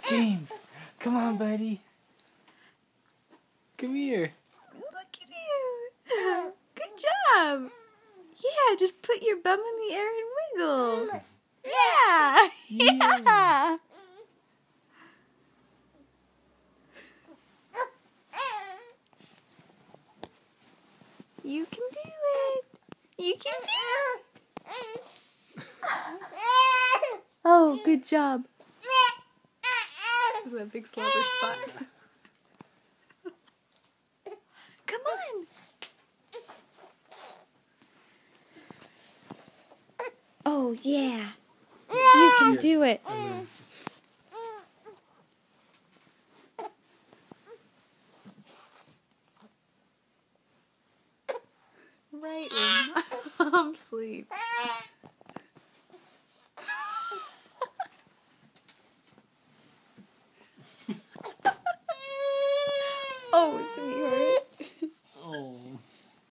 James, come on, buddy. Come here. Look at him. Good job. Yeah, just put your bum in the air and wiggle. Yeah. Yeah. You can do it. You can do it. Oh, good job. Look at that big slobber spot. Come on. Oh, yeah. You can do it. Right when Mom sleeps. Oh, sweetheart.